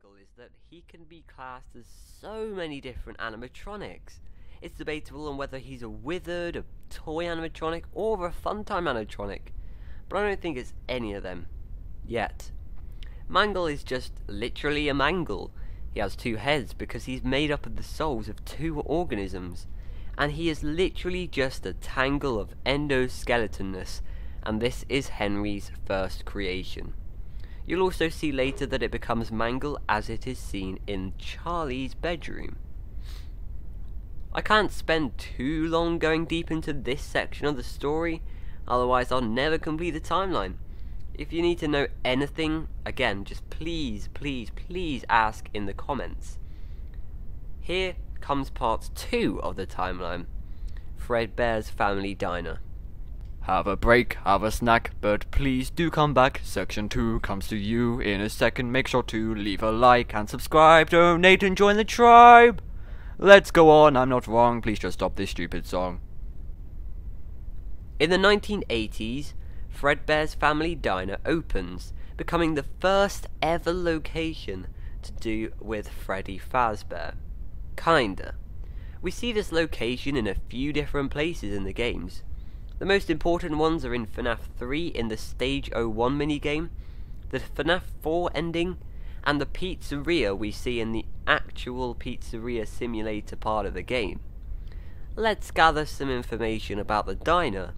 Mangle is that he can be classed as so many different animatronics. It's debatable on whether he's a withered, a toy animatronic, or a funtime animatronic, but I don't think it's any of them. Yet. Mangle is just literally a mangle. He has two heads because he's made up of the souls of two organisms, and he is literally just a tangle of endoskeletonness, and this is Henry's first creation. You'll also see later that it becomes Mangle as it is seen in Charlie's bedroom. I can't spend too long going deep into this section of the story, otherwise I'll never complete the timeline. If you need to know anything, again, just please ask in the comments. Here comes part 2 of the timeline, Fredbear's Family Diner. Have a break, have a snack, but please do come back. Section 2 comes to you in a second. Make sure to leave a like and subscribe, donate and join the tribe. Let's go on, I'm not wrong, please just stop this stupid song. In the 1980s, Fredbear's Family Diner opens, becoming the first ever location to do with Freddy Fazbear. Kinda. We see this location in a few different places in the games. The most important ones are in FNAF 3 in the Stage 01 minigame, the FNAF 4 ending, and the pizzeria we see in the actual pizzeria simulator part of the game. Let's gather some information about the diner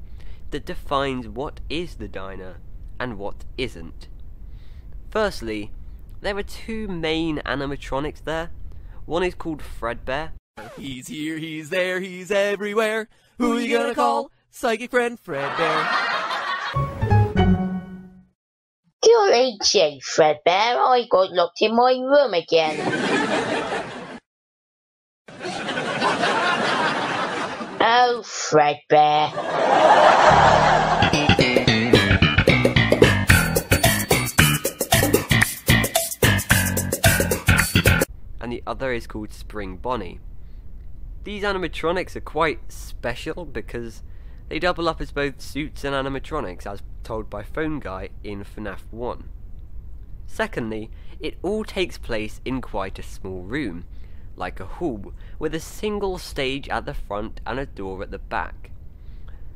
that defines what is the diner and what isn't. Firstly, there are two main animatronics there. One is called Fredbear. He's here, he's there, he's everywhere. Who you gonna call? Psychic friend Fredbear. Golly gee, Fredbear, I got locked in my room again. Oh, Fredbear. And the other is called Spring Bonnie. These animatronics are quite special because they double up as both suits and animatronics, as told by Phone Guy in FNAF 1. Secondly, it all takes place in quite a small room, like a hall, with a single stage at the front and a door at the back.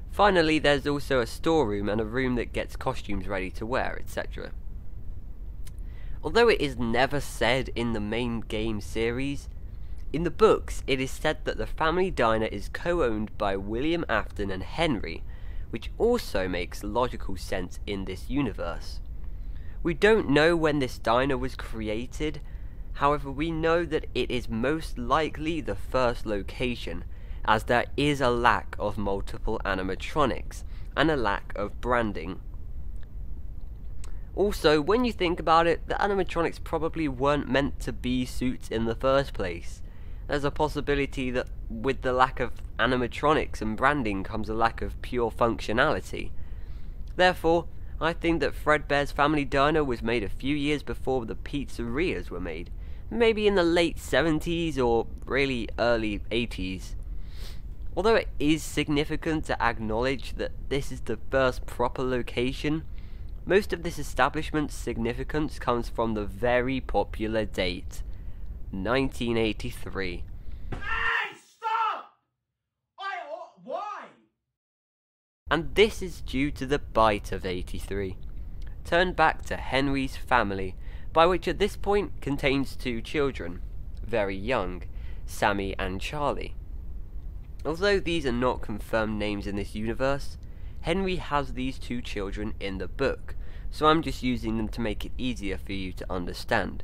Finally, there's also a storeroom and a room that gets costumes ready to wear, etc. Although it is never said in the main game series, in the books it is said that the family diner is co-owned by William Afton and Henry, which also makes logical sense in this universe. We don't know when this diner was created, however we know that it is most likely the first location, as there is a lack of multiple animatronics and a lack of branding. Also, when you think about it, the animatronics probably weren't meant to be suits in the first place. There's a possibility that with the lack of animatronics and branding comes a lack of pure functionality. Therefore, I think that Fredbear's Family Diner was made a few years before the pizzerias were made, maybe in the late 70s or really early 80s. Although it is significant to acknowledge that this is the first proper location, most of this establishment's significance comes from the very popular date, 1983. Hey, stop! Why? And this is due to the bite of 83, turned back to Henry's family, by which at this point contains two children, very young, Sammy and Charlie. Although these are not confirmed names in this universe, Henry has these two children in the book, so I'm just using them to make it easier for you to understand.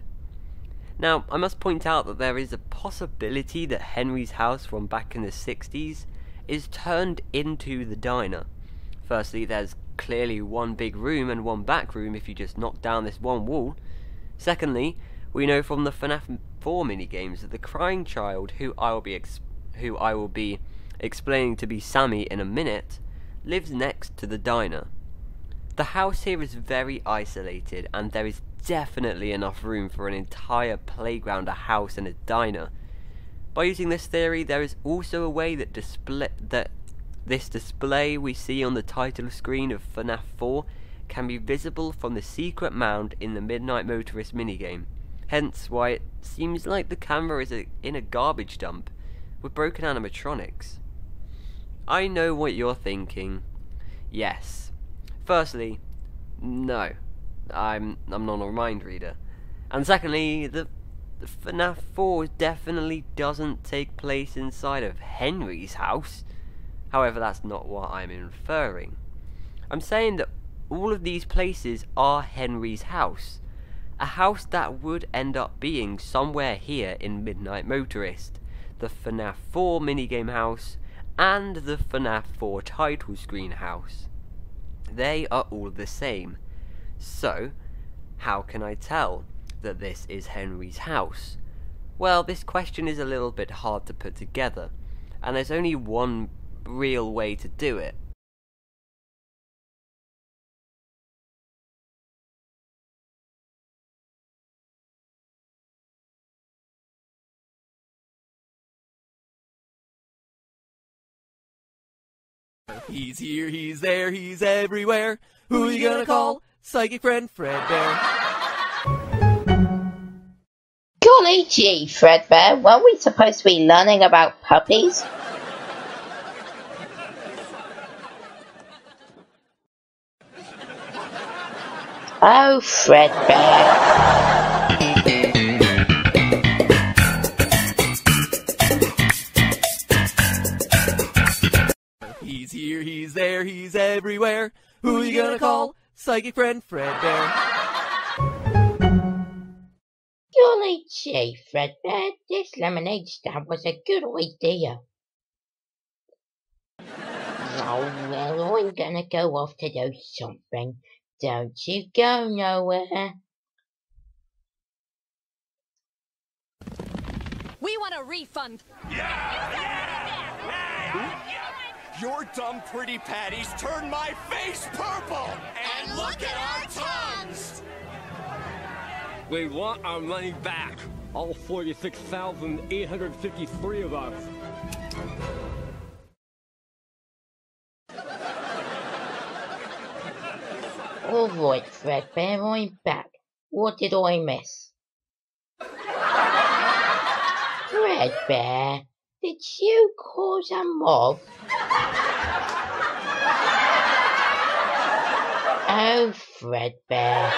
Now, I must point out that there is a possibility that Henry's house from back in the 60s is turned into the diner. Firstly, there's clearly one big room and one back room if you just knock down this one wall. Secondly, we know from the FNAF 4 minigames that the crying child, who I will be explaining to be Sammy in a minute, lives next to the diner. The house here is very isolated, and there is definitely enough room for an entire playground, a house, and a diner. By using this theory, there is also a way that this display we see on the title screen of FNAF 4 can be visible from the secret mound in the Midnight Motorist minigame, hence why it seems like the camera is in a garbage dump with broken animatronics. I know what you're thinking. Yes. Firstly, no, I'm not a mind reader. And secondly, the FNAF 4 definitely doesn't take place inside of Henry's house. However, that's not what I'm inferring. I'm saying that all of these places are Henry's house. A house that would end up being somewhere here in Midnight Motorist, the FNAF 4 minigame house, and the FNAF 4 title screen house. They are all the same. So, how can I tell that this is Henry's house? Well, this question is a little bit hard to put together, and there's only one real way to do it. He's here, he's there, he's everywhere. Who you gonna call? Psychic friend Fredbear. Golly gee, Fredbear, weren't we supposed to be learning about puppies? Oh, Fredbear. He's here, he's there, he's everywhere. Who you gonna call? Psychic friend Fredbear. Golly gee, Fredbear, this lemonade stand was a good idea. Oh, well, I'm gonna go off to do something. Don't you go nowhere. We want a refund. Your dumb pretty patties turned my face purple! And look at our tongues! We want our money back. All 46,853 of us. All right, Fredbear, I'm back. What did I miss? Fredbear, did you cause a mob? Oh, Fredbear.